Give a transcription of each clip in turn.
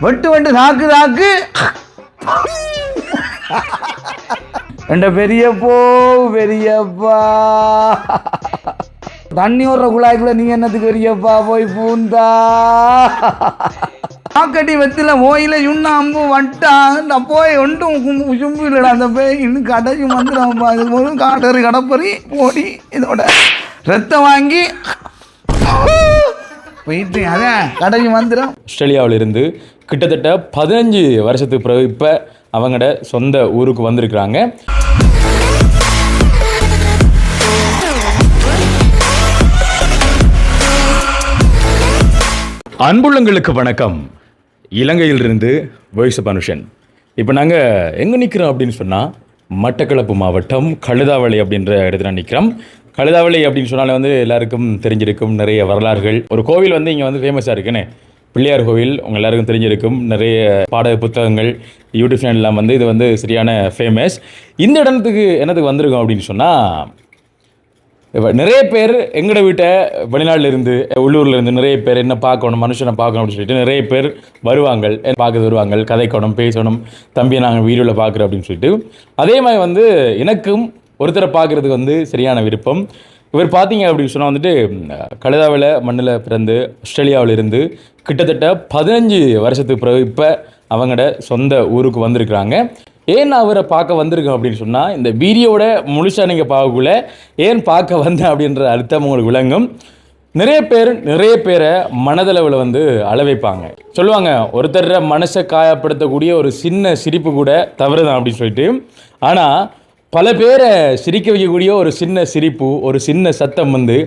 வெட்டு வெட்டு தாக்கு தாக்கு என்ற பெரியப்பா தண்ணி ஓடுற குழாய்க்குள்ள நீ என்னத்துக்கு பெரியப்பா போய் பூந்தா ஆக்கட்டி வெத்தில போயில யுண்ணா அம்பு வட்டான் நான் போய் ஒன்றும் சும்பு இல்லடா அந்த போய் இன்னும் கடைக்கு வந்துடும்ப்பா இது போது காட்டறி கடப்பறி போடி இதோட ரத்தம் வாங்கி போயிட்டு அதான் கடைக்கு வந்துடும். ஆஸ்திரேலியாவிலிருந்து கிட்டத்தட்ட 15 வருஷத்துக்கு பிறகு இப்போ அவங்களோட சொந்த ஊருக்கு வந்திருக்கிறாங்க. அன்புள்ளங்களுக்கு வணக்கம். இலங்கையிலிருந்து வாய்ஸ் ஆஃப் அனுஷன். இப்போ நாங்கள் எங்கே நிற்கிறோம் அப்படின்னு சொன்னால் மட்டக்களப்பு மாவட்டம் கழுதாவளை அப்படின்ற இடத்துல நிற்கிறோம். கழுதாவளை அப்படின்னு சொன்னாலே வந்து எல்லாருக்கும் தெரிஞ்சிருக்கும் நிறைய வரலாறுகள். ஒரு கோவில் வந்து இங்கே வந்து ஃபேமஸாக இருக்குன்னு பிள்ளையார் கோவில் உங்கள் எல்லாருக்கும் தெரிஞ்சிருக்கும். நிறைய பாட புத்தகங்கள் யூடியூப் சேனல்லாம் வந்து இது வந்து சரியான ஃபேமஸ். இந்த இடத்துக்கு என்னத்துக்கு வந்திருக்கோம் அப்படின்னு சொன்னால் இப்போ நிறைய பேர் எங்களோட வீட்டை வெளிநாட்டிலேருந்து உள்ளூர்லேருந்து நிறைய பேர் என்ன பார்க்கணும் மனுஷனை பார்க்கணும் அப்படின்னு சொல்லிட்டு நிறைய பேர் வருவாங்க, பார்க்க வருவாங்க, கதைக்கணும் பேசணும், தம்பியை நாங்கள் வீடியோவில் பார்க்குறோம் அப்படின்னு சொல்லிட்டு. அதே மாதிரி வந்து எனக்கும் ஒருத்தரை பார்க்குறதுக்கு வந்து சரியான விருப்பம். இவர் பார்த்தீங்க அப்படின்னு சொன்னால் வந்துட்டு கழுதாவில் மண்ணில் பிறந்து ஆஸ்திரேலியாவிலிருந்து கிட்டத்தட்ட 15 வருஷத்துக்கு பிறகு இப்போ அவங்களோட சொந்த ஊருக்கு வந்திருக்கிறாங்க. ஏன் அவரை பார்க்க வந்திருக்கோம் அப்படின்னு சொன்னால் இந்த வீடியோட முழுசாக நீங்கள் பார்க்கக்குள்ள ஏன் பார்க்க வந்தேன் அப்படின்ற அர்த்தம் உங்களுக்கு விளங்கும். நிறைய பேரை மனதளவில் வந்து அளவைப்பாங்க. சொல்லுவாங்க ஒருத்தர மனசை காயப்படுத்தக்கூடிய ஒரு சின்ன சிரிப்பு கூட தவறு தான் அப்படின்னு சொல்லிட்டு. ஆனால் பல பேரை சிரிக்க வைக்கக்கூடிய ஒரு சின்ன சிரிப்பு, ஒரு சின்ன சத்தம் வந்து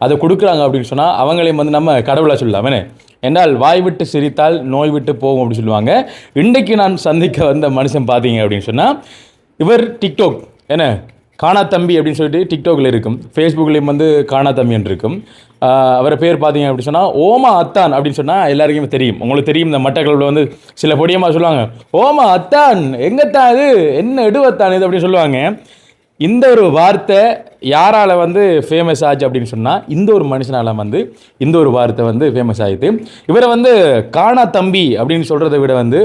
அதை கொடுக்குறாங்க அப்படின்னு சொன்னால் அவங்களையும் வந்து நம்ம கடவுளாக சொல்லலாமே. என்றால் வாய் விட்டு சிரித்தால் நோய் விட்டு போகும் அப்படின்னு சொல்லுவாங்க. இன்றைக்கு நான் சந்திக்க வந்த மனுஷன் பார்த்தீங்க அப்படின்னு சொன்னால் இவர் டிக்டாக் என்ன காணாத்தம்பி அப்படின்னு சொல்லிட்டு டிக்டாக்ல இருக்கும், ஃபேஸ்புக்லேயும் வந்து காணாத்தம்பின்னு இருக்கும். அவரை பேர் பார்த்தீங்க அப்படின்னு சொன்னால் ஓமா அத்தான் அப்படின்னு சொன்னால் எல்லாருக்குமே தெரியும். உங்களுக்கு தெரியும் இந்த மட்டக்களப்பில் வந்து சில பொடியமாக சொல்லுவாங்க ஓமா அத்தான் எங்கத்தான் இது என்ன எடுவத்தான் இது அப்படின்னு சொல்லுவாங்க. இந்த ஒரு வார்த்தை யாரால் வந்து ஃபேமஸ் ஆச்சு அப்படின்னு சொன்னால் இந்த ஒரு மனுஷனால் வந்து இந்த ஒரு வார்த்தை வந்து ஃபேமஸ் ஆகிடுது. இவரை வந்து காணா தம்பி அப்படின்னு சொல்கிறத விட வந்து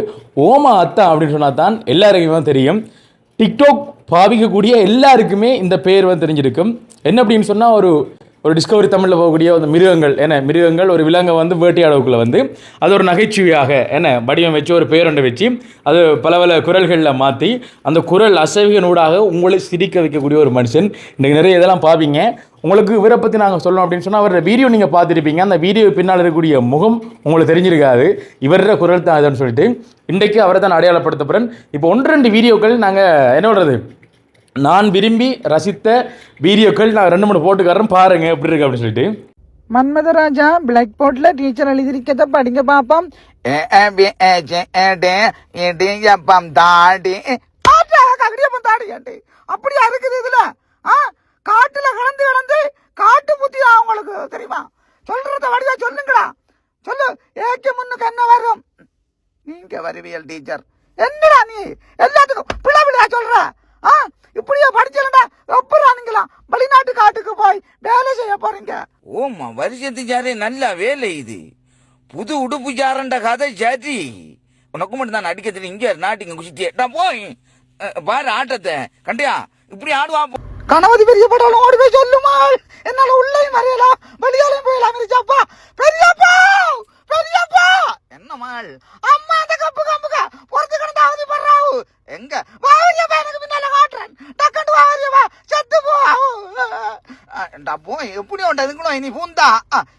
ஓமா அத்தா அப்படின்னு சொன்னால் தான் எல்லாருக்குமே தெரியும். டிக்டாக் பாவிக்கக்கூடிய எல்லாருக்குமே இந்த பேர் வந்து தெரிஞ்சிருக்கும். என்ன அப்படின்னு சொன்னால் ஒரு டிஸ்கவரி தமிழில் போகக்கூடிய அந்த மிருகங்கள் ஒரு விலங்கை வந்து வேட்டையாடவுக்குள்ள வந்து அது ஒரு நகைச்சுவையாக வடிவம் வச்சு ஒரு பேரொண்டை வச்சு அது பல குரல்களில் மாற்றி அந்த குரல் அசைவினூடாக உங்களை சிரிக்க வைக்கக்கூடிய ஒரு மனுஷன். இன்றைக்கு நிறைய இதெல்லாம் பார்ப்பீங்க. உங்களுக்கு இவரை பற்றி நாங்கள் சொல்லணும் அப்படின்னு சொன்னால் அவரோட வீடியோ நீங்கள் பார்த்துருப்பீங்க. அந்த வீடியோ பின்னால் இருக்கக்கூடிய முகம் உங்களுக்கு தெரிஞ்சிருக்காது. இவரோட குரல் தான் அதுன்னு சொல்லிட்டு இன்றைக்கு அவரை தான் அடையாளப்படுத்தப்படுறேன். இப்போ 1-2 வீடியோக்கள் நாங்கள் என்ன சொல்கிறது நான் விரும்பி ரசித்த வீடியோக்கள் நான் 2-3 போட்டுக்காரன் பாருங்க எப்படி இருக்கு அப்படின்னு சொல்லிட்டு. மன்மதராஜா பிளாக் போர்ட்ல டீச்சர் எழுதிருக்கத படிங்க பாப்போம். அப்படியா இருக்குது இதுல காட்டுல கலந்து காட்டு புத்தி அவங்களுக்கு தெரியுமா? சொல்றத வடிவா சொல்லுங்கடா. சொல்லு ஏக்கு முன்னுக்கு என்ன வரும்? நீங்க வருவியல் டீச்சர் என்னடா நீ எல்லாத்துக்கும் பிள்ளை சொல்ற? இப்படியே படிச்சலடா எப்பறா நீங்களா வெளிநாட்டு காட்டுக்கு போய் வேலை செய்ய போறீங்க? ஓமா வருஷத்துக்கு நல்ல வேலை இது. புது உடுப்பு சாரண்ட கதை சாச்சி உனக்கு மட்டும் தான் அடிக்க தெரியும். இங்க நாட்டிங்க குசிட்டியா போய் பாரு ஆட்டத்தை கண்டியா இப்படி ஆடுவா. கணவதி பெரிய படம் ஓடி போய் சொல்லுமா என்னால உள்ளேயும் வரையலாம் வெளியாலையும் போயலாம் இருச்சாப்பா. பெரியப்பா என்னமாள் அம்மா அந்த கம்புக்கா பொறுத்து கிடந்தா அவதி பண்றாவு. எங்க வாரியப்பா எனக்கு பின்னால காட்டுறேன் டக்கண்டு வாரியப்பா செத்து போ எப்படி உண்டதுங்களும் இனி பூந்தா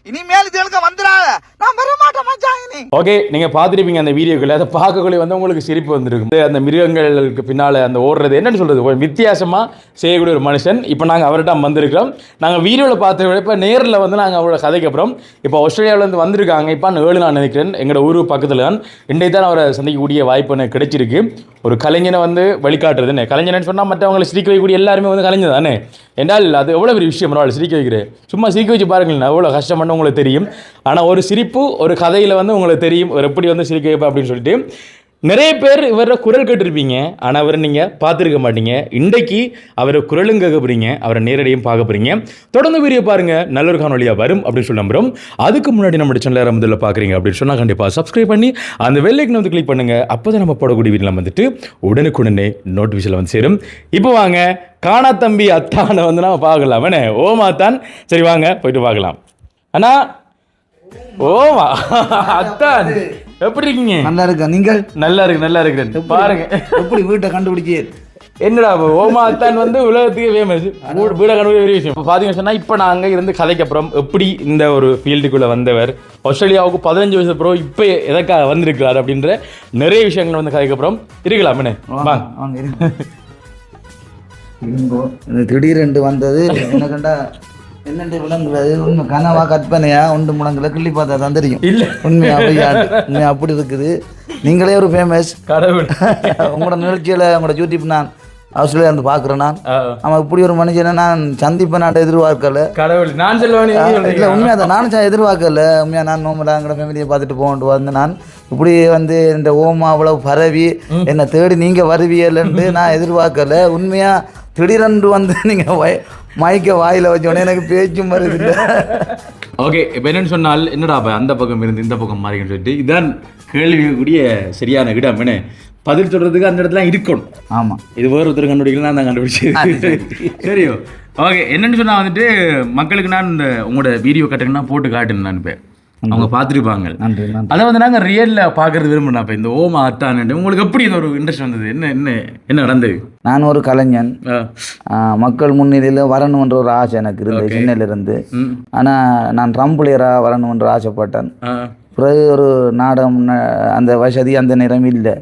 இனிமேல் தெலுங்க வந்துடாத நான் வர மாட்டேன் மச்சான் இனி. ஓகே, நீங்கள் பார்த்துருப்பீங்க அந்த வீடியோக்கள். அதை பார்க்கக்குள்ளே வந்து உங்களுக்கு சிரிப்பு வந்துருக்கும். அந்த மிருகங்களுக்கு பின்னால் அந்த ஓடுறது என்னென்னு சொல்கிறது ஒரு வித்தியாசமாக செய்யக்கூடிய ஒரு மனுஷன். இப்போ நாங்கள் அவர்கிட்ட வந்திருக்கிறோம். நாங்கள் வீடியோவில் பார்த்த விட இப்போ நேரில் வந்து நாங்கள் அவரோட கதைக்கு அப்புறம் இப்போ ஆஸ்திரேலியாவிலேருந்து வந்திருக்காங்க. இப்போ 7 நான் நினைக்கிறேன் எங்களோட ஊர் பக்கத்தில் தான். இன்றைக்கு தான் அவரை சந்திக்கக்கூடிய வாய்ப்பு எனக்கு கிடைச்சிருக்கு. ஒரு கலைஞனை வந்து வழிகாட்டுறது கலைஞன்னு சொன்னால் மற்றவங்களை சிரிக்க வைக்கக்கூடிய எல்லாருமே வந்து கலைஞர் தானே. என்றால் அது எவ்வளோ பெரிய விஷயம் சிரிக்க வைக்கிறேன். சும்மா சிரிக்க வச்சு பாருங்களேன் எவ்வளோ கஷ்டப்பட்டு உங்களுக்கு தெரியும். ஆனால் ஒரு சிரிப்பு ஒரு கதையில் வந்து உங்களுக்கு தெரியும் ஒரு எப்படி வந்து சிரிக்க வைப்பேன் அப்படின்னு சொல்லிட்டு நிறைய பேர் இவர குரல் கேட்டிருப்பீங்க, ஆனால் அவரை நீங்கள் பார்த்துருக்க மாட்டீங்க. இன்றைக்கு அவரை குரலும் கேட்க போகிறீங்க, அவரை நேரடியும் பார்க்க போகிறீங்க. தொடர்ந்து வீடியோ பாருங்கள், நல்ல ஒரு காணொலியாக வரும் அப்படின்னு சொல்லி நம்புகிறோம். அதுக்கு முன்னாடி நம்ம சேனலை முதல்ல பார்க்குறீங்க அப்படின்னு சொன்னால் கண்டிப்பாக சப்ஸ்கிரைப் பண்ணி அந்த பெல் ஐக்கனை வந்து கிளிக் பண்ணுங்கள். அப்போ தான் நம்ம போடக்கூடிய வீடியோ வந்துட்டு உடனுக்குடனே நோட்டிஃபிகேஷன் வந்து சேரும். இப்போ வாங்க காணா தம்பி அத்தானை வந்து நம்ம பார்க்கலாம். வேணே ஓமாத்தான். சரி வாங்க போயிட்டு பார்க்கலாம். அண்ணா ஓமா அத்தான் எப்படி இருக்கீங்க? நல்லா இருக்கா நீங்கள்? நல்லா இருக்கிறேன். பாருங்க எப்படி வீட்டை கண்டுபிடிச்சி என்னடா ஓமா அத்தான் வந்து உலகத்துக்கு ஃபேமஸ். வீடை கண்டுபிடிச்ச பெரிய விஷயம். இப்போ பார்த்தீங்கன்னு சொன்னால் இப்போ நாங்கள் இருந்து கதைக்கு அப்புறம் எப்படி இந்த ஒரு ஃபீல்டுக்குள்ளே வந்தவர், ஆஸ்திரேலியாவுக்கு 15 வயசு அப்புறம் இப்போ எதற்காக வந்திருக்கிறார் அப்படின்ற நிறைய விஷயங்கள் வந்து கதைக்கு அப்புறம் இருக்கலாம். என்ன வாங்க திடீரென்று வந்தது எனக்குண்டா என்னென்று விளங்குறது உண்மை கனவா கற்பனையா ஒன்று முடங்குல கிள்ளி பார்த்தா தான் தெரியும். இல்லை உண்மையா உண்மையா அப்படி இருக்குது. நீங்களே ஒரு ஃபேமஸ் கடவுள். உங்களோட நிகழ்ச்சியில் உங்களோட யூடியூப் நான் ஆஸ்திரேலியா இருந்து பார்க்குறேன். நான் அவன் இப்படி ஒரு மனுஷனை நான் சந்திப்பேன் நான் எதிர்பார்க்கல. கடவுள் நான் சொல்லுவேன். இல்லை உண்மையாக தான் நானும் எதிர்பார்க்கல. உண்மையாக நான் நோம்பலா எங்களோட ஃபேமிலியை பார்த்துட்டு போகண்டு வந்து நான் இப்படி வந்து இந்த ஓமா அவ்வளவு பரவி என்னை தேடி நீங்கள் வருவியல்ன்ட்டு நான் எதிர்பார்க்கல. உண்மையாக திடீரென்று வந்து நீங்கள் மைக்க வாயில் வச்சோடனே எனக்கு பேச்சும் வருது. ஓகே இப்போ என்னென்னு சொன்னால் என்னடா அப்போ அந்த பக்கம் இருந்து இந்த பக்கம் மாறிக்கன்னு சொல்லிட்டு இதான் கேள்விக்கூடிய சரியான இடம். என்ன பதில் சொல்கிறதுக்கு அந்த இடத்துல இருக்கணும். ஆமாம் இது வேறு ஒருத்தர் கண்டுபிடிக்கலாம் நான் தான் கண்டுபிடிச்சது. சரியோ ஓகே என்னென்னு சொன்னால் வந்துட்டு மக்களுக்கு நான் இந்த உங்களோட வீடியோ கட்டுங்கன்னா போட்டு காட்டுன்னு நான் இப்போ அவங்க பார்த்துருப்பாங்க. அதை வந்து நாங்கள் ரியலில் பார்க்கறது விரும்புகிறோம். அப்போ இந்த ஓமா அத்தான் உங்களுக்கு எப்படி இந்த ஒரு இன்ட்ரெஸ்ட் வந்தது? என்ன நடந்தது? நான் ஒரு கலைஞன், மக்கள் முன்னிலையில் வரணுன்ற ஒரு ஆசை எனக்கு இருந்தது சின்னையிலிருந்து. ஆனால் நான் ட்ரம் பிளேயராக வரணுன்ற ஆசைப்பட்டேன். பிறகு ஒரு நாடகம் அந்த வசதி அந்த நேரம் இல்லை.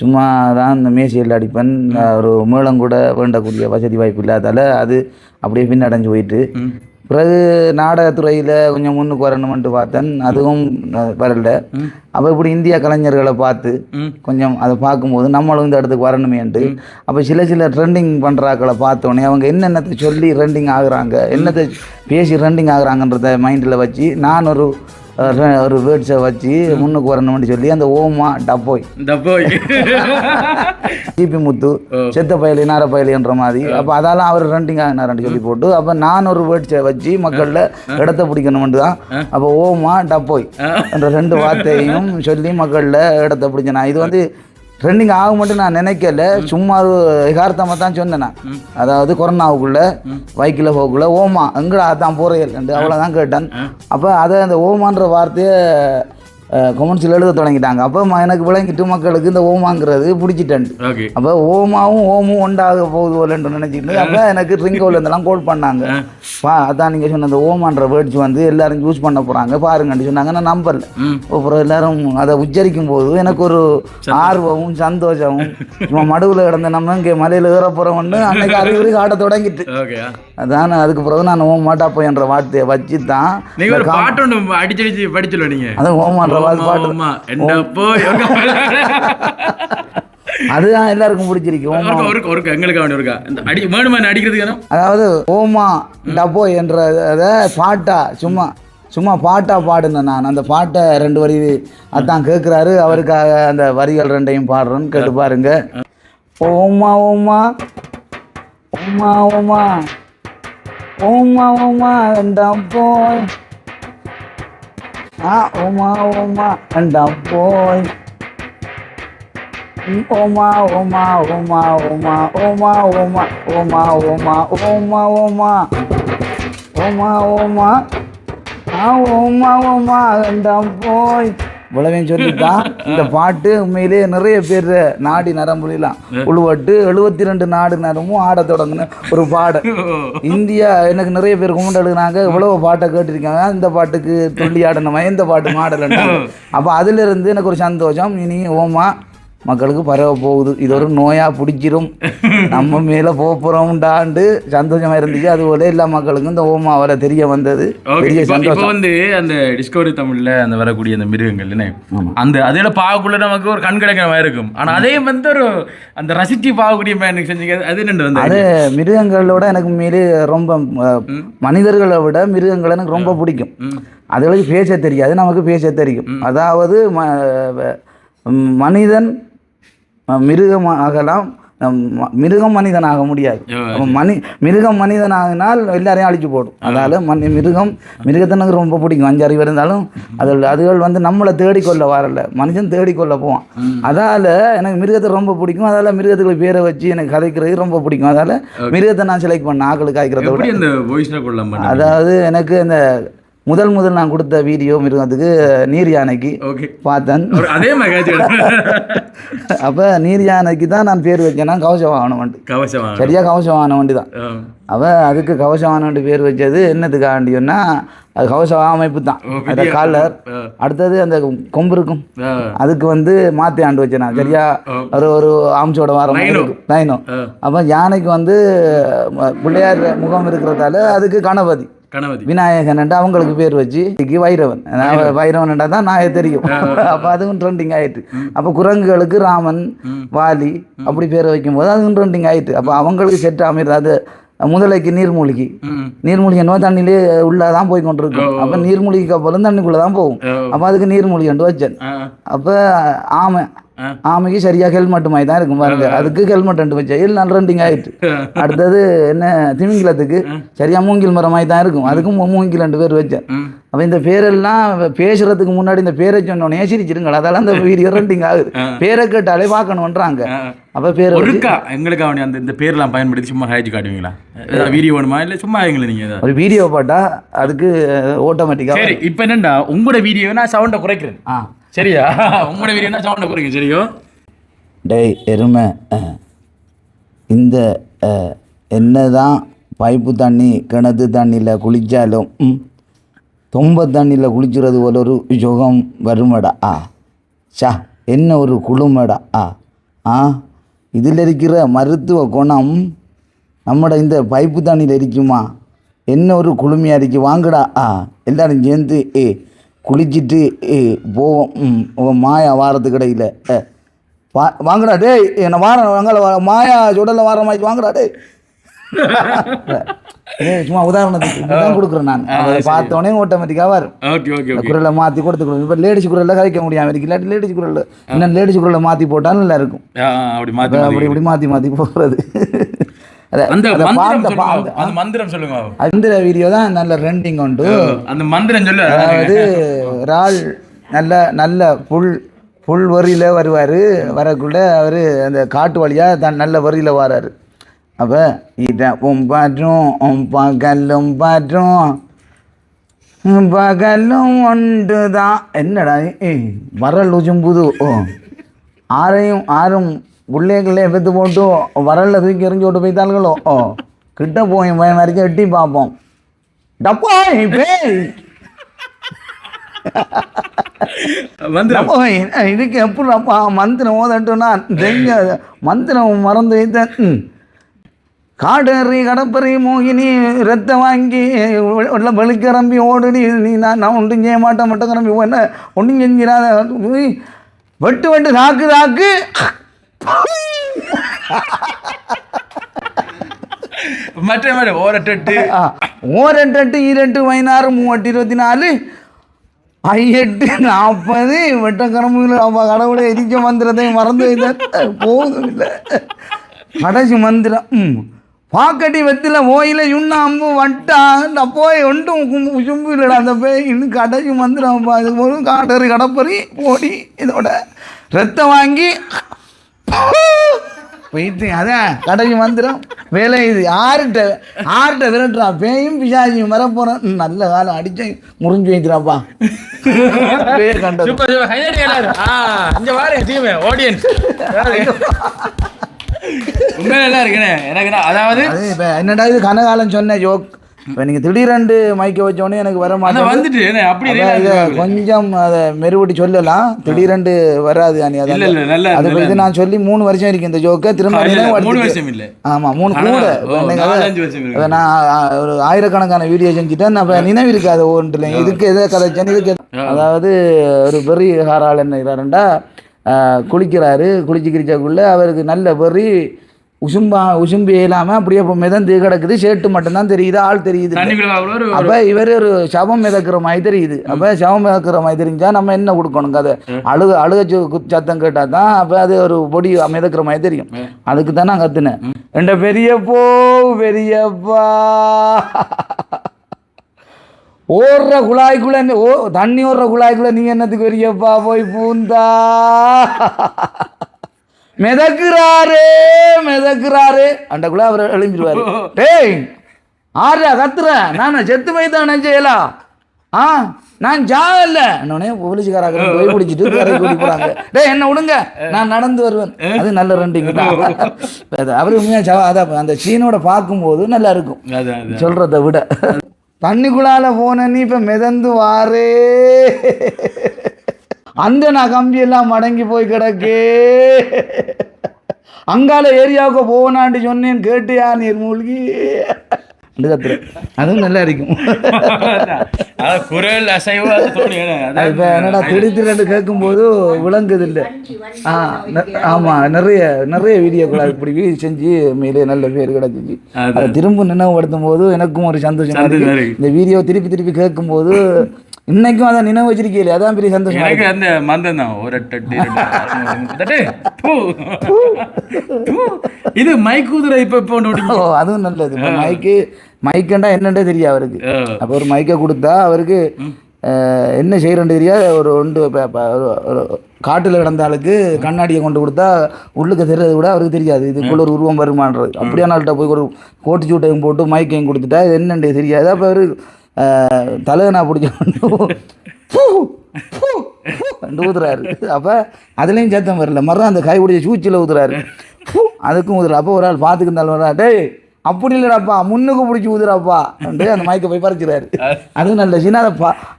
சும்மா தான் இந்த மேசையில் அடிப்பேன். ஒரு மேளம் கூட வேண்டக்கூடிய வசதி வாய்ப்பு இல்லாதால அது அப்படியே பின்னடைஞ்சு போயிட்டு பிறகு நாடகத்துறையில் கொஞ்சம் முன்னுக்கு வரணுமென்ட்டு பார்த்தேன். அதுவும் வரல. அப்போ இப்படி இந்தியா கலைஞர்களை பார்த்து கொஞ்சம் அதை பார்க்கும்போது நம்மளும் இந்த இடத்துக்கு வரணுமேன்ட்டு அப்போ சில ட்ரெண்டிங் பண்ணுறாக்களை பார்த்தோன்னே அவங்க என்னென்னத்தை சொல்லி ட்ரெண்டிங் ஆகுறாங்க, என்னத்தை பேசி ட்ரெண்டிங் ஆகுறாங்கன்றத மைண்டில் வச்சு நான் ஒரு வேர்ட்ஸை வச்சு முன்னுக்கு வரணும்னு சொல்லி அந்த ஓமா டப்போய் டிபி முத்து செத்த பயலி நார பயலின்ற மாதிரி அப்போ அதெல்லாம் அவர் ரெண்டிங் ஆகினார்ன்னு சொல்லி போட்டு அப்போ நான் ஒரு வேர்ட்ஸை வச்சு மக்களில் இடத்த பிடிக்கணும்னு தான் அப்போ ஓமா டப்போய் என்ற 2 வார்த்தையும் சொல்லி மக்களில் இடத்த பிடிச்சேன். இது வந்து ட்ரெண்டிங் ஆக மட்டும் நான் நினைக்கல, சும்மா ஒரு யதார்த்தமாக தான் சொன்னேன் நான். அதாவது கொரோனாவுக்குள்ளே பைக்கில் போகக்குள்ள ஓமா எங்கடா தான் போகிறேன் அவ்வளோதான் கேட்டேன். அப்போ அதை அந்த ஓமான்ற வார்த்தையை கொமெண்ட்ஸில் எழுத தொடங்கிட்டாங்க. அப்போ எனக்கு விளங்கிட்டு மக்களுக்கு இந்த ஓமாங்கிறது பிடிச்சிட்டேன். அப்போ ஓமும் ஒன்றாக போகுது போலன்னு நினச்சிட்டு அப்போ எனக்கு ரிங்கோலேருந்தெல்லாம் கால் பண்ணாங்க. அதான் நீங்கள் சொன்ன அந்த ஓமான்ற வேர்ட்ஸ் வந்து எல்லாரும் யூஸ் பண்ண போகிறாங்க பாருங்கன்னு சொன்னாங்க. நான் நம்பல. அப்புறம் எல்லாரும் அதை உச்சரிக்கும் போது எனக்கு ஒரு ஆர்வமும் சந்தோஷமும் சும்மா மடுவில் கிடந்த நம்ம இங்கே மலையில் ஏற போகிறோம்னு அன்னைக்கு அறிகுறி காட்ட தொடங்கிட்டு அதான் அதுக்கு பிறகு நான் ஓமாட்டா போய் என்ற வார்த்தையை வச்சு தான் அதான் ஓமான்ற அதுதான் எல்லாருக்கும் பிடிச்சிருக்கு. அதாவது ஓமா டப்போ என்ற பாட்டா சும்மா பாட்டா பாடுனேன் நான். அந்த பாட்டை 2 வரி அதான் கேட்குறாரு. அவருக்காக அந்த வரிகள் 2ஐயும் பாடுறேன்னு கேட்டு பாருங்க. ஓமா ஓமா ஓமா ஓமா ஓமா ஓமா டப்போ ஓமா ஓமா டப்போய் ஓமா ஓமா ஓமா ஓமா ஓமா ஓமா ஓமா ஓமா ஓமா ஓமா ஓமா ஓமா ஓமா ஓமா டப்போய் இவ்வளவையும் சொல்லித்தான் இந்த பாட்டு உண்மையிலே நிறைய பேர் நாடி நரம்புலாம் உழுவட்டு 72 நாடு நரம்பும் ஆட தொடங்கின ஒரு பாடல். இந்தியா எனக்கு நிறைய பேர் கும்பிட்டு எழுதுனாங்க. இவ்வளவு பாட்டை கேட்டிருக்காங்க, இந்த பாட்டுக்கு துள்ளி ஆடணுமா, இந்த பாட்டு மாடல். அப்போ அதிலிருந்து எனக்கு ஒரு சந்தோஷம். இனி ஓமா மக்களுக்கு பரவ போகுது, இது ஒரு நோயாக பிடிச்சிரும், நம்ம மேலே போகிறோம்டாண்டு சந்தோஷமாக இருந்துச்சு. அதுபோல எல்லா மக்களுக்கும் இந்த ஓமாவில் தெரிய வந்தது. பெரிய சந்தோஷம். இப்போ வந்து அந்த டிஸ்கவரி தமிழில் அந்த வரக்கூடிய அந்த மிருகங்கள் அந்த அதில் பார்க்கக்குள்ள நமக்கு ஒரு கண் கிடைக்கிற இருக்கும். ஆனால் அதே வந்து ஒரு அந்த ரசித்து பார்க்கக்கூடிய எனக்கு செஞ்சீங்க. அது என்ன வந்து அது மிருகங்களோட எனக்கு மேலே ரொம்ப மனிதர்களை விட மிருகங்களை எனக்கு ரொம்ப பிடிக்கும். அதுகளுக்கு பேச தெரியாது, நமக்கு பேச தெரியும். அதாவது மனிதன் மிருகமாகலாம், மிருகம் மனிதனாக முடியாது. அப்போ மிருகம் மனிதனாகினால் எல்லாரையும் அழிச்சு போடும். அதால் மிருகத்தினுக்கு ரொம்ப பிடிக்கும். 5 அறிவு இருந்தாலும் அதுகள் வந்து நம்மளை தேடிக்கொள்ள வரல, மனுஷன் தேடிக்கொள்ள போவான். அதால் எனக்கு மிருகத்தை ரொம்ப பிடிக்கும். அதால் மிருகத்துக்கு பேரை வச்சு எனக்கு கதைக்கிறது ரொம்ப பிடிக்கும். அதால் மிருகத்தை நான் செலக்ட் பண்ண ஆக்களுக்கு காய்க்கிறத விட, அதாவது எனக்கு இந்த முதல் நான் கொடுத்த வீடியோ மிருகத்துக்கு நீர் யானைக்கு பார்த்தேன். அதே மாதிரி அப்போ நீர் யானைக்கு தான் நான் பேர் வச்சேன்னா கவசவாகன வண்டி. சரியா கவசவாகன வண்டி தான். அதுக்கு கவசவாகன வண்டி பேர் வச்சது என்னத்துக்காண்டியோன்னா அது கவச அமைப்பு தான். அந்த காலர் அடுத்தது அந்த கொம்பு இருக்கும், அதுக்கு வந்து மாற்றி ஆண்டு வச்சேன் நான். சரியா ஒரு ஆம்சோட வாரம் லைனும். அப்போ யானைக்கு வந்து பிள்ளையார் முகம் இருக்கிறதால அதுக்கு கணபதி விநாயகன் அவங்களுக்கு பேர் வச்சு வைரவன். வைரவன்டா தான் நான் தெரியும். அப்போ அதுவும் ட்ரெண்டிங் ஆயிட்டு. அப்போ குரங்குகளுக்கு ராமன், வாலி அப்படி பேரை வைக்கும்போது அதுவும் ட்ரெண்டிங் ஆயிட்டு. அப்போ அவங்களுக்கு செட் அமைறது. அது முதலைக்கு நீர்மூழ்கி என்ன தண்ணியிலே உள்ளதான் போய் கொண்டிருக்கும். அப்போ நீர்மூழ்கிக்கு அப்புறம் தண்ணிக்குள்ளே தான் போகும். அப்போ அதுக்கு நீர்மூழ்கி வச்சேன். அப்போ ஆமைக்கு சரியா ஹெல்மெட் மாதிரி தான் இருக்கும் பாருங்க, அதுக்கு ஹெல்மெட் வச்சேன். நல்ல ரெண்டிங் ஆயிட்டு. அடுத்தது என்ன திமிங்கிலத்துக்கு சரியா மூங்கில் மரம் மாதிரி தான் இருக்கும், அதுக்கும் மூங்கில் 2 பேர் வச்சேன். அப்போ இந்த பேரெல்லாம் பேசுறதுக்கு முன்னாடி இந்த பேரை சொன்னோடனே சிரிச்சிருங்களா, அதெல்லாம் அந்த வீடியோ ரெண்டிங் ஆகுது. பேரை கேட்டாலே பார்க்கணுன்றாங்க. அப்போ பேர் எங்களுக்கு அந்த இந்த பேர்லாம் பயன்படுத்தி சும்மா ஹேஜ் காட்டுவீங்களா? வீடியோ வேணுமா இல்லை சும்மா நீங்கள் ஒரு வீடியோ பார்த்தா அதுக்கு ஆட்டோமேட்டிக்காக. சரி, இப்போ என்னண்டா உங்களோட வீடியோ நான் சவுண்டை குறைக்கிறேன். சரியா, உங்களோட வீடியோனா சவுண்டை குறைங்க. சரியோ? டேய் எருமை, இந்த என்னதான் பைப்பு தண்ணி கிணத்து தண்ணியில் குளித்தாலும் தொம்ப தண்ணியில் குளிச்சுறது போல ஒரு சுகம் வருமடா. என்ன ஒரு குளுமடா. இதில் இருக்கிற மருத்துவ குணம் நம்மட இந்த பைப்பு தண்ணியில் இருக்குமா? என்ன ஒரு குளுமையாக இருக்கு. வாங்கடா எல்லாரும் சேர்ந்து குளிச்சுட்டு போவோம் மாயா வாரத்துக்கு இடையில். வாங்கடா டேய், என்ன வாரம் வாங்கல மாயா சுடல வாரம் மாதிரி வாங்கடா டேய். சும்மா உதாரணத்துக்கு தான் கொடுக்குறேன் நான். அதை பார்த்தோன்னே ஆட்டோமேட்டிக்காக வரும். குரலை மாற்றி கொடுத்துக்கணும். இப்போ லேடிஸ் குரலில் கதைக்க முடியாமல் இருக்கு. இல்லாட்டி லேடிஸ் குரலில் இன்னும் லேடிஸ் குரலில் மாற்றி போட்டாலும் நல்லா இருக்கும். அப்படி மாற்றி போகிறது. அந்த வீடியோ தான் நல்ல ரெண்டிங் உண்டு. அந்த மந்திரம் சொல்ல, அதாவது ஒரு ஆள் நல்ல புல் வரியில் வருவார். வரக்குள்ள அவர் அந்த காட்டு வழியாக நல்ல வரியில் வராரு. அப்போ இடம் பாற்றும் பகலும் ஒன்று தான். என்னடா வரல் உஜும்புது ஆரும் பிள்ளைகளே பெற்று போட்டு வரலில் தூக்கி எறிஞ்சு விட்டு போய்த்தாள்களோ. கிட்ட போய் வரைக்கும் எட்டி பார்ப்போம். டப்பா இதுக்கு எப்படிப்பா மந்திரம் ஓதட்டுனா மந்திரம் மறந்து வைத்தேன். காடறி கடப்பறி மோகினி ரத்த வாங்கி வெளிக்கிளம்பி ஓடுடி நீ நான் ஒன்றும் செய்ய மாட்டேன். மட்டும் கிளம்பி என்ன ஒன்றும் செஞ்சிடாத. வெட்டு தாக்கு மற்ற ஓரட்டு 2 16 24 8 40 வெட்டக்கிழமைகள் அவ கடவுளை எரிக்க மந்திரத்தையும் மறந்து வைத்த போதும் இல்லை. கடைசி மந்திரம் பாக்கட்டி வெத்தில ஓயில அம்பு வட்டா போய் ஒன்றும் சும்பு இல்லைடா. அந்த போய் இன்னும் கடைசி மந்திரம் போதும். காடறி கடப்பறி போடி இதோட ரத்தம் வாங்கி போயிட்டு அதான் கடைசி மந்திரம் வேலை. இது ஆர்கிட்ட விரட்டுறா பேயும் பிசாசியும் வர போகிறேன். நல்ல காலம் அடிச்சு முறிஞ்சு வைக்கிறாப்பா. பேர் கண்டது நல்லா இருக்குண்ணே. எனக்கு அதாவது என்னடா இது கனகாலம் சொன்ன ஜோக். இப்போ நீங்கள் திடீரெண்டு மைக்க வச்சோடனே எனக்கு வர மாட்டேன் வந்துட்டு அப்படி கொஞ்சம் அதை மெருவட்டி சொல்லலாம். திடீரெண்டு வராது. அது இது நான் சொல்லி 3 வருஷம் இருக்கு இந்த ஜோக்கை. திரும்ப 3 வருஷம் இல்லை, ஆமாம் 3 கூட. அதை நான் ஒரு ஆயிரக்கணக்கான வீடியோ செஞ்சுட்டேன். அப்போ நினைவு இருக்காது ஒன்றில் இதுக்கு எதை கதைச்சேன்னு இதுக்கு. அதாவது ஒரு பெரிய ஹாரால் என்ன குளிக்கிறாரு. குளிச்சு கிரிச்சாக்குள்ள அவருக்கு நல்ல பெரிய உசும்பி இல்லாமல் அப்படியே இப்போ மிதந்து கிடக்குது, ஷேட்டு மட்டும்தான் தெரியுது, ஆள் தெரியுது. அப்போ இவர் ஒரு சவம் மிதக்கிற மாதிரி தெரியுது. அப்போ சவம் மிதக்கிற மாதிரி தெரிஞ்சா நம்ம என்ன கொடுக்கணும்? கதை அழுக சத்தம் கேட்டால் தான் அப்போ அது ஒரு பொடி மிதக்கிற மாதிரி தெரியும். அதுக்கு தான் நான் கற்றுனேன். என்ற பெரியப்பா ஓடுற குழாய்க்குள்ள தண்ணி ஓடுற குழாய்க்குள்ள நீ என்னத்துக்கு பெரியப்பா போய் பூந்தா? மிதக்குறாரு அண்டக்குள்ள அவர் எழும்பிடுவாரு. டேய் ஆறா கத்துற, நான் செத்து போய் தான் நினைச்சேலா, நான் ஜாகல்ல என்னோடனே போலீஸ்காராக போய் பிடிச்சிட்டு கூட்டி போறாங்க. டேய் என்ன விடுங்க, நான் நடந்து வருவேன். அது நல்ல ரெண்டிங் அவரு உண்மையா அதான் அந்த சீனோட பார்க்கும்போது நல்லா இருக்கும் சொல்றதை விட. தண்ணிக்குள்ளால போன நீ இப்ப மிதந்து வாரே, அந்த நான் கம்பியெல்லாம் மடங்கி போய் கிடக்கு, அங்கால ஏரியாவுக்கு போனான்னு சொன்னேன், கேட்டியா நீர் மூழ்கி கத்துற. அதுவும் நல்லா இருக்கும். குரல் அசைவா இப்போ என்னடா திடீர்னு கேட்கும்போது விளங்குது இல்லை. ஆமாம், நிறைய வீடியோக்களை இப்படி செஞ்சு மேலே நல்ல பேர் கிடச்சிச்சு. அதை திரும்ப நினைவுபடுத்தும் போது எனக்கும் ஒரு சந்தோஷம். இந்த வீடியோ திருப்பி கேட்கும்போது இன்னைக்கும் அதை நினைவு வச்சிருக்கீங்களே, அதான் பெரிய சந்தோஷம். எனக்கு அந்த மந்தம் தான் ஒரு இது மைக்கூதுரை இப்போ அதுவும் நல்லது. மைக்கண்டா என்னன்றே தெரியும் அவருக்கு. அப்போ ஒரு மைக்கை கொடுத்தா அவருக்கு என்ன செய்யறேன்னு தெரியாது. ஒரு காட்டில் கிடந்த ஆளுக்கு கண்ணாடியை கொண்டு கொடுத்தா உள்ளுக்கு தெரியாது கூட அவருக்கு தெரியாது, இதுக்குள்ள ஒரு உருவம் வருமானது. அப்படியான ஆள்கிட்ட போய் ஒரு கோட்டு சூட்டையும் போட்டு மைக்கையும் கொடுத்துட்டா இது என்னன்றே தெரியாது. அப்போ அவர் தலைவனா பிடிச்ச ஊதுறாரு. அப்போ அதுலேயும் சத்தம் வரல, மறுநாள் அந்த கை பிடிச்ச சூச்சியில் ஊதுறாரு, அதுக்கும் ஊதுற. அப்போ ஒரு ஆள் பார்த்துக்கு இருந்தாலும் வரா, டேய் அப்படி இல்லைடாப்பா முன்னுக்கு பிடிச்சி ஊதுறாப்பா அந்த மைக்கை போய் பறிச்சுறாரு. அதுவும் நல்ல சின்ன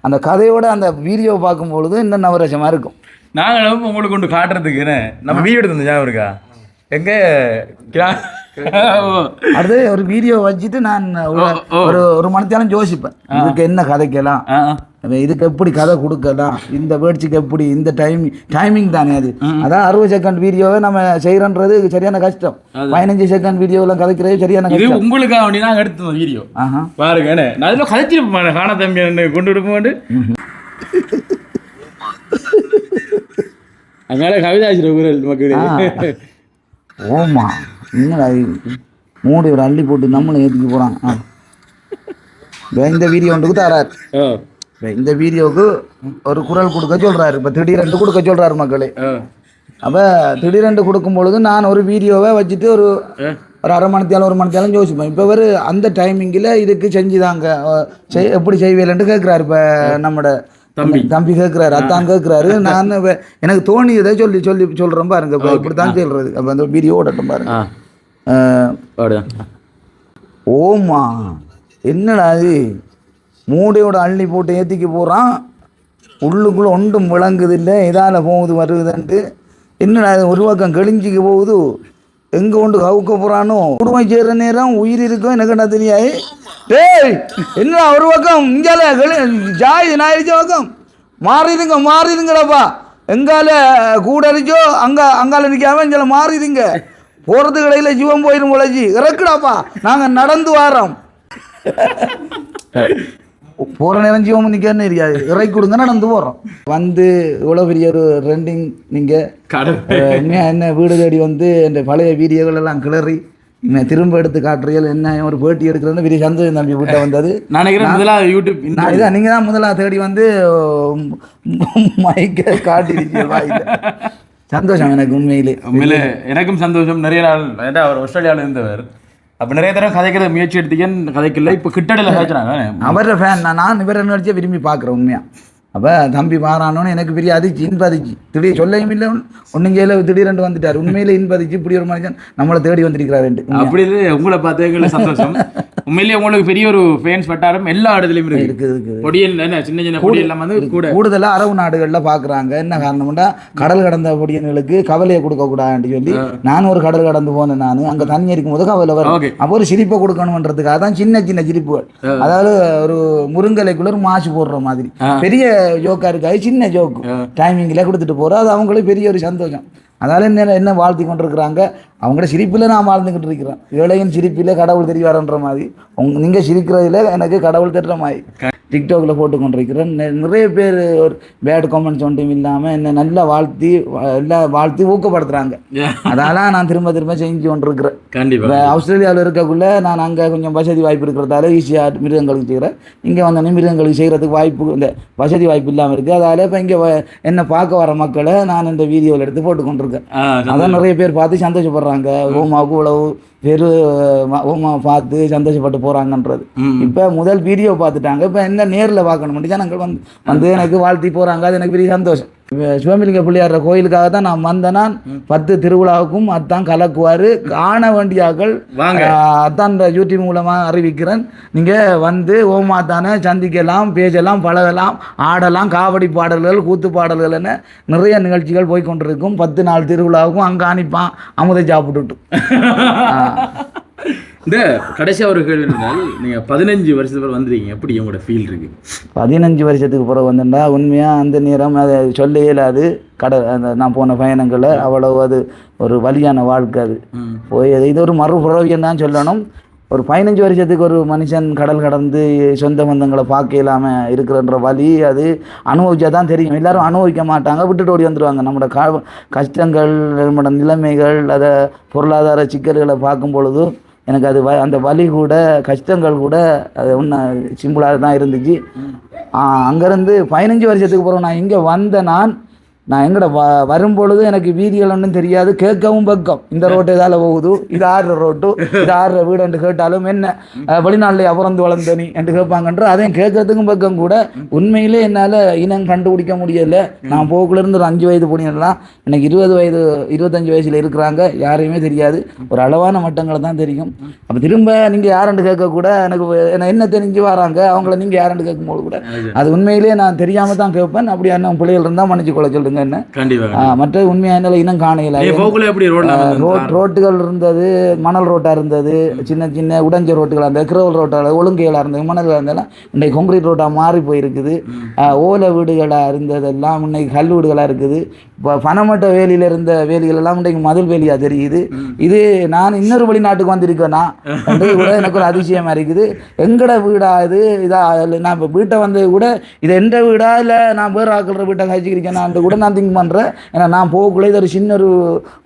அந்த கதையோட அந்த வீடியோவை பார்க்கும்பொழுது இன்னும் நவரசமாக இருக்கும். நாங்களும் உங்களுக்கு கொண்டு காட்டுறதுக்கு நம்ம வீடியோ எடுத்து ஞாபகம் இருக்கா? எங்கே அது ஒரு வீடியோ வச்சுட்டு நான் ஒரு மணித்தாலும் யோசிப்பேன், இதுக்கு என்ன கதைக்கலாம், இதுக்கு எப்படி கதை கொடுக்கலாம், இந்த வேர்ட்ஸுக்கு எப்படி, இந்த டைமிங் தானே அது. அதான் 60 செகண்ட் வீடியோவை நம்ம செய்யறன்றது சரியான கஷ்டம். 15 செகண்ட் வீடியோலாம் கதைக்கிறது சரியான கஷ்டம். உங்களுக்காக வேண்டி நாங்கள் எடுத்தோம் வீடியோ பாருங்க. நான் அதில் கதைச்சிருப்பேன், காண தம்பி கொண்டு விடுப்போம். அதனால கவிதாச்சிர குரல் மக்கள் ஓமா என்னடா மூடி ஒரு அள்ளி போட்டு நம்மளும் ஏற்றிக்க போகிறான். இந்த வீடியோ ஒன்றுக்கு தரார். இந்த வீடியோவுக்கு ஒரு குரல் கொடுக்க சொல்கிறாரு. இப்போ திடீரென்று கொடுக்க சொல்கிறாரு மக்களே. அப்போ திடீரென்று கொடுக்கும் பொழுது நான் ஒரு வீடியோவை வச்சுட்டு ஒரு அரை மணித்தாலும் 1 மணித்தாலும் யோசிப்பேன். இப்போ ஒரு அந்த டைமிங்கில் இதுக்கு செஞ்சுதாங்க எப்படி செய்வேலன்ட்டு கேட்குறாரு. இப்போ நம்மளோட தம்பி கேட்குறாரு, அத்தான் கேட்குறாரு. நான் எனக்கு தோணியதை சொல்கிறேன் பாருங்க, இப்போ இப்படி தான் சொல்கிறது. அப்போ அந்த வீடியோ ஓடட்டும் பாருங்க. ஓமா என்னடா அது மூடையோட அள்ளி போட்டு ஏற்றிக்க போகிறான், உள்ளுக்குள்ளே ஒன்றும் விளங்குது இல்லை, இதால் போகுது வருதுன்ட்டு. என்னடா அது ஒரு பக்கம் கெளிஞ்சிக்க போகுது, எங்கே கொண்டு கவுக்க போகிறானோ, குடும்பம் செய்கிற நேரம் உயிர் இருக்கும் எனக்கு என்ன தெரியாது. டேய் என்னடா ஒரு பக்கம் இங்கால ஜாய் நாயிடுச்ச பக்கம் மாறிடுங்கடாப்பா, எங்கால கூட அடிச்சோ அங்கால நிற்காம இங்கே மாறிடுங்க, போகிறது கடையில் ஜீவம் போயிடும் உழைச்சி இறக்குடாப்பா, நாங்கள் நடந்து வாரோம். போகிற நேரம் ஜீவம் நிற்கன்னு தெரியாது, இறக்கி கொடுங்க நடந்து போகிறோம். வந்து இவ்வளோ பெரிய ஒரு ரெண்டிங் நீங்கள் என்ன வீடு தேடி வந்து இந்த பழைய வீடியோகள் எல்லாம் கிளறி திரும்ப எடுத்து காட்டுறீர்கள், என்ன ஒரு பேட்டி எடுக்கிறதுன்னு பெரிய சந்தோஷம் தம்பி வீட்டை வந்தது. யூடியூப் இதான் நீங்கள் தான் முதலாக தேடி வந்து மைக்கை காட்டிருக்கீங்க. சந்தோஷம் எனக்கு உண்மையிலே எனக்கும் சந்தோஷம். நிறைய நாள் அவர் ஆஸ்திரேலியாவில் இருந்தவர், அப்போ நிறைய தடவை கதைக்கிற முயற்சி எடுத்தீங்கன்னு கதைக்கல. இப்போ கிட்டடியில் கதைச்சாங்க. அவர ஃபேன் நான் இவரை நினச்சே விரும்பி பார்க்குறேன் உண்மையாக. அப்போ தம்பி மாறானோன்னு எனக்கு பெரிய அதிர்ச்சி, இன்பதிச்சு. திடீர் சொல்லையும் இல்லை ஒன்றும் கையில் திடீரெண்டு வந்துட்டார். உண்மையிலே இன்பதிச்சு இப்படி ஒரு மனுஷன் நம்மளை தேடி வந்திருக்கிறாரு. அப்படி உங்களை பார்த்தே சந்தோஷம். உண்மையிலேயே உங்களுக்கு பெரிய ஒரு ஃபேன்ஸ் வட்டாரம் எல்லா இடத்துலையும் இருக்குது. பொடியல் சின்ன சின்ன பொடியெல்லாம் வந்து கூடுதலாக அரபு நாடுகளில் பார்க்குறாங்க. என்ன காரணம்னா கடல் கடந்த பொடியன்களுக்கு கவலையை கொடுக்கக்கூடாதுன்னு சொல்லி நான் ஒரு கடல் கடந்து போனேன். நான் அங்கே தண்ணி இருக்கும் போது கவலை வரும். அப்போ ஒரு சிரிப்பை கொடுக்கணுன்றதுக்காக தான் சின்ன சின்ன சிரிப்புகள், அதாவது ஒரு முருங்கலைக்குள்ள ஒரு மாசு போடுற மாதிரி பெரிய ஜோக்காக இருக்காது, சின்ன ஜோக்கு டைமிங்கில் கொடுத்துட்டு போகிறோம். அது அவங்களுக்கு பெரிய ஒரு சந்தோஷம். அதால் என்ன வாழ்த்தி கொண்டிருக்கிறாங்க. அவங்களோட சிரிப்பில் நான் வாழ்ந்துக்கிட்டு இருக்கிறேன். ஏழையின் சிரிப்பில் கடவுள் தெரிவாரன்ற மாதிரி நீங்கள் சிரிக்கிறதுல எனக்கு கடவுள் தெரிகிற மாதிரி டிக்டாக்ல போட்டு கொண்டிருக்கிறேன். நிறைய பேர் ஒரு பேட் கமெண்ட்ஸ் ஒன்றும் இல்லாமல் என்ன நல்லா வாழ்த்தி ஊக்கப்படுத்துகிறாங்க. அதெல்லாம் நான் திரும்ப செஞ்சு கொண்டிருக்கிறேன். கண்டிப்பாக ஆஸ்திரேலியாவில் இருக்கக்குள்ள நான் அங்கே கொஞ்சம் வசதி வாய்ப்பு இருக்கிறதால ஈஸியாக மிருகங்களுக்கு செய்கிறேன். இங்கே வந்தோடனே மிருகங்களுக்கு செய்கிறதுக்கு வாய்ப்பு இந்த வசதி வாய்ப்பு இல்லாமல் இருக்குது. அதால் இப்போ இங்கே என்னை பார்க்க வர மக்களை நான் இந்த வீடியோவில் எடுத்து போட்டு கொண்டிருக்கேன். அதான் நிறைய பேர் பார்த்து சந்தோஷப்படுறாங்க. ஓமாவுக்கு இவ்வளவு பேர் ஓமா பார்த்து சந்தோஷப்பட்டு போகிறாங்கன்றது. இப்போ முதல் வீடியோ பார்த்துட்டாங்க. இப்போ என்ன நேரில் பார்க்கணும் ஜனங்கள் வந்து எனக்கு வாழ்த்தி போகிறாங்க. அது எனக்கு பெரிய சந்தோஷம். சிவமிலிங்க பிள்ளையார் கோயிலுக்காக தான் நான் வந்தேன்னா 10 திருவிழாவுக்கும் அதான் கலக்குவார். காண வேண்டியாக்கள் அதான் யூடியூப் மூலமாக அறிவிக்கிறேன். நீங்கள் வந்து ஓமாத்தானே சந்திக்கலாம், பேசலாம், பழகலாம், ஆடலாம். காவடி பாடல்கள், கூத்து பாடல்கள் என நிறைய நிகழ்ச்சிகள் போய்கொண்டிருக்கும். 10 நாள் திருவிழாவுக்கும் அங்கே அனுப்பான் அமுதை சாப்பிட்டுட்டு. இந்த கடைசியாக ஒரு கேள்வி இருந்தால், நீங்கள் 15 வருஷத்துக்கு பிறகு வந்துருக்கீங்க, எப்படி உங்களோட ஃபீல் இருக்குது? 15 வருஷத்துக்கு பிறகு வந்துட்டா உண்மையாக அந்த நேரம் அதை சொல்ல இயலாது. அந்த நான் போன பயணங்களை அவ்வளவு அது ஒரு வலியான வாழ்க்கை. அது போய் இது ஒரு மறுபுறவியம் தான் சொல்லணும். ஒரு 15 வருஷத்துக்கு ஒரு மனுஷன் கடல் கடந்து சொந்த பந்தங்களை பார்க்க இல்லாமல் இருக்கிறன்ற வலி அது அனுபவிச்சா தான் தெரியும். எல்லாரும் அனுபவிக்க மாட்டாங்க, விட்டுட்டு ஓடி வந்துடுவாங்க. நம்மளோட கஷ்டங்கள், நம்மளோட நிலைமைகள், அதை பொருளாதார சிக்கல்களை பார்க்கும் பொழுது எனக்கு அது அந்த வலி கூட கஷ்டங்கள் கூட அது ஒன்றும் சிம்பிளாக தான் இருந்துச்சு. அங்கேருந்து 15 வருஷத்துக்கு பிறகு நான் இங்கே வந்த நான் எங்கட வரும்பொழுது எனக்கு வீதிகள் ஒன்றும் தெரியாது, கேட்கவும் பக்கம். இந்த ரோட்டு இதால் போகுது, இது ஆடுற ரோட்டு, இது ஆடுற வீடு என்று கேட்டாலும் என்ன வெளிநாட்டில் அப்புறந்து வளர்ந்தனி என்று கேட்பாங்கன்ற அதையும் கேட்கறதுக்கும் பக்கம் கூட. உண்மையிலே என்னால் இனம் கண்டுபிடிக்க முடியலை. நான் போக்குலேருந்து ஒரு 5 வயது பொண்ணுலாம் எனக்கு 20 வயது 25 வயசில் இருக்கிறாங்க. யாரையுமே தெரியாது, ஒரு அளவான மட்டங்களை தான் தெரியும். அப்போ திரும்ப நீங்கள் யாருன்னு கேட்கக்கூட எனக்கு என்ன தெரிஞ்சு வராங்க. அவங்கள நீங்கள் யாருன்னு கேட்கும்போது கூட அது உண்மையிலே நான் தெரியாமல் தான் கேட்பேன். அப்படி என்ன பிள்ளைகள் இருந்தால் மன்னிச்சு கொள்ள சொல்லுங்க. மற்ற உண்மையான இனம் காணையில ரோட்டுகள் இருந்தது, மணல் ரோட்டா இருந்தது, சின்ன சின்ன உடஞ்ச ரோட்டுகள், அந்த கிரவல் ரோட்டால ஒழுங்கைகளா இருந்தது, மணல்களா இருந்ததெல்லாம் இன்னைக்கு கான்கிரீட் ரோட்டா மாறி போயிருக்குது. ஓலை வீடுகளா இருந்ததெல்லாம் இன்னைக்கு கல் வீடுகளா இருக்குது. இப்போ பனமட்ட வேலியில இருந்த வேலிகள் எல்லாம் இன்றைக்கு மதில் வேலியா தெரியுது. இது நான் இன்னொரு வெளிநாட்டுக்கு வந்திருக்கேன்னா கூட எனக்கு ஒரு அதிசயமா இருக்குது. எங்கட வீடா இது இதா? நான் இப்போ வீட்டை வந்து கூட இது எந்த வீடா இல்லை நான் வேறு ஆக்கிற வீட்டை காய்ச்சிக்கிறேன் கூட நான் திங்க் பண்ணுறேன். ஏன்னா நான் போகக்குள்ள இது ஒரு சின்ன ஒரு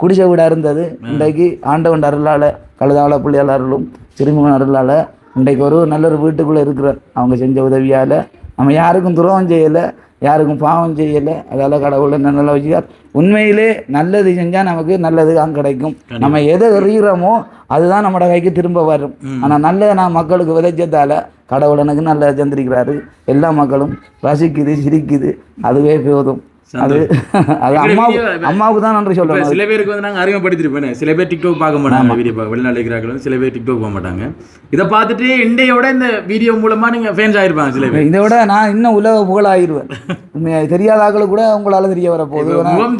குடிசை வீடாக இருந்தது. இன்றைக்கு ஆண்டவன் அருளால், கழுதாவள பிள்ளையால் அருளும், சிறுமின் அருளால் இன்றைக்கு ஒரு நல்ல ஒரு வீட்டுக்குள்ளே இருக்கிறேன். அவங்க செஞ்ச உதவியால் நம்ம யாருக்கும் துரோகம் செய்யலை, யாருக்கும் பாவம் செய்யலை. அதால் கடவுள் என்ன நல்லா வச்சுக்கார். உண்மையிலே நல்லது செஞ்சால் நமக்கு நல்லது தான் கிடைக்கும். நம்ம எதை எறிகிறோமோ அதுதான் நம்மளோட கைக்கு திரும்ப வரும். ஆனால் நல்லதை நான் மக்களுக்கு விதைச்சதால் கடவுள் எனக்கு நல்ல சந்திரிக்கிறாரு. எல்லா மக்களும் ரசிக்குது, சிரிக்குது, அதுவே போதும். அது அம்மாவுக்கு தான் நன்றி சொல்றேன். சில பேருக்கு வந்து நாங்கள் அறிமுகப்படுத்திருப்பேன். சில பேர் டிக்டாக் பார்க்க மாட்டாங்க, வீடியோ பார்க்க வெளிநாட்டு இருக்கிறார்கள் வந்து சில பேர் டிக்டாக் பார்க்க மாட்டாங்க. இதை பார்த்துட்டு இண்டையோட இந்த வீடியோ மூலமா நீங்க ஃபேன்ஸ் ஆயிருப்பாங்க. சில பேர் இதை விட நான் இன்னும் உலக புகழ் ஆயிடுவேன். தெரியாத ஆக்களை கூட உங்களால தெரிய வர போகுது,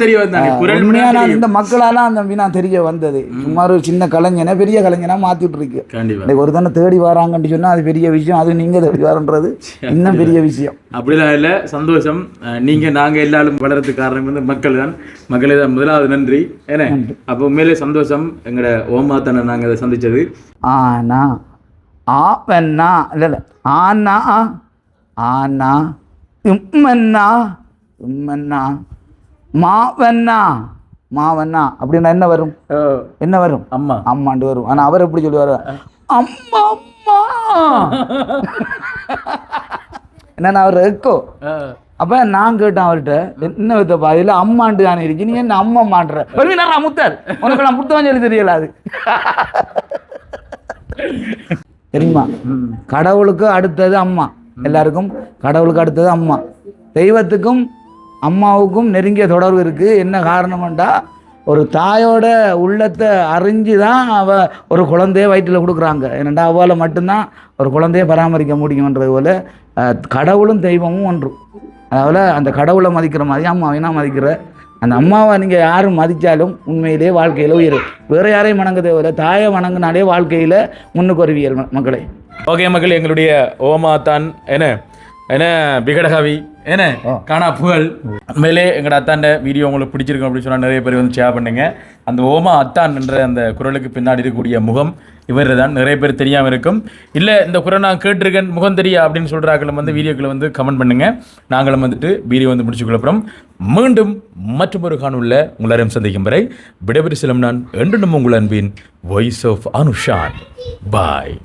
தெரிய வந்தாங்க. நான் இந்த மக்களால அந்த நான் தெரிய வந்தது. சும்மா ஒரு சின்ன கலைஞனை பெரிய கலைஞனா மாத்திட்டு இருக்கு. கண்டிப்பா ஒரு தானே தேடி வராங்கன்னு சொன்னா அது பெரிய விஷயம். அது நீங்க தேடி வரன்றது இன்னும் பெரிய விஷயம். அப்படிலாம் இல்லை, சந்தோஷம். நீங்க நாங்க எல்லாரும் வளர்றதுக்கு காரணம் வந்து மக்கள் தான். மக்களே தான் முதலாவது நன்றி. ஏன்னா அப்போ உண்மையிலே சந்தோஷம் எங்களோட ஓமாத்தான நாங்கள் அதை சந்திச்சது. ஆனா ஆப்பண்ணா இல்லை ஆனா ஆனா இம்மண்ணா இம்மண்ணா மாவண்ணா மாவண்ணா அப்படின்னா என்ன வரும்? என்ன வரும்? அம்மா அம்மாண்டு வரும். ஆனால் அவர் எப்படி சொல்லுவார்? அம்மா அம்மா என்னன்னா அவர் எக்கோ. அப்போ நான் கேட்டேன் அவர்கிட்ட, என்ன வித்தப்பா இதில் அம்மாண்டு தானே இருக்கு, நீ என்ன அம்மா மாட்டுற? வருவீனா முத்தார் உனக்கு நான் புத்தகம் சொல்லி தெரியல. அது தெரியுமா? கடவுளுக்கு அடுத்தது அம்மா. எல்லாருக்கும் கடவுளுக்கு அடுத்தது அம்மா. தெய்வத்துக்கும் அம்மாவுக்கும் நெருங்கிய தொடர்பு இருக்குது. என்ன காரணம்டா, ஒரு தாயோட உள்ளத்தை அறிஞ்சு தான் அவள் ஒரு குழந்தைய வயிற்றில் கொடுக்குறாங்க. ஏன்னாண்டா அவளை மட்டும்தான் ஒரு குழந்தைய பராமரிக்க முடியும்ன்றது போல் கடவுளும் தெய்வமும் ஒன்று. அதாவது அந்த கடவுளை மதிக்கிற மாதிரி அம்மாவையும் நான் மதிக்கிறேன். அந்த அம்மாவை நீங்கள் யாரும் மதித்தாலும் உண்மையிலே வாழ்க்கையில் உயர். வேறு யாரையும் வணங்குதே போல தாயை வணங்கினாலே வாழ்க்கையில் முன்னுக்கு வருவியல் மக்களே. ஓகே மக்கள், எங்களுடைய ஓமாத்தான் என்ன என்ன விகடகவி ஏன்னா காணா புகழ் உண்மையிலே எங்களோட அத்தாண்ட வீடியோ உங்களுக்கு பிடிச்சிருக்கும் அப்படின்னு சொன்னால் நிறைய பேர் வந்து ஷேர் பண்ணுங்க. அந்த ஓமா அத்தான் என்ற அந்த குரலுக்கு பின்னாடி இருக்கக்கூடிய முகம் இவர் தான் நிறைய பேர் தெரியாமல் இருக்கும். இல்லை இந்த குரல் நான் கேட்டிருக்கேன் முகம் தெரியா அப்படின்னு சொல்கிறாக்களும் வந்து வீடியோக்களை வந்து கமெண்ட் பண்ணுங்க. நாங்களும் வந்துட்டு வீடியோ வந்து முடிச்சுக்கொள்ளப்புறம் மீண்டும் மற்றொரு காணொளியில் உங்களாரையும் சந்திக்கும் வரை விடைபெறு செல்லும் நான் என்றும் உங்கள் அன்பின் வாய்ஸ் ஆஃப் அனுஷான். பாய்.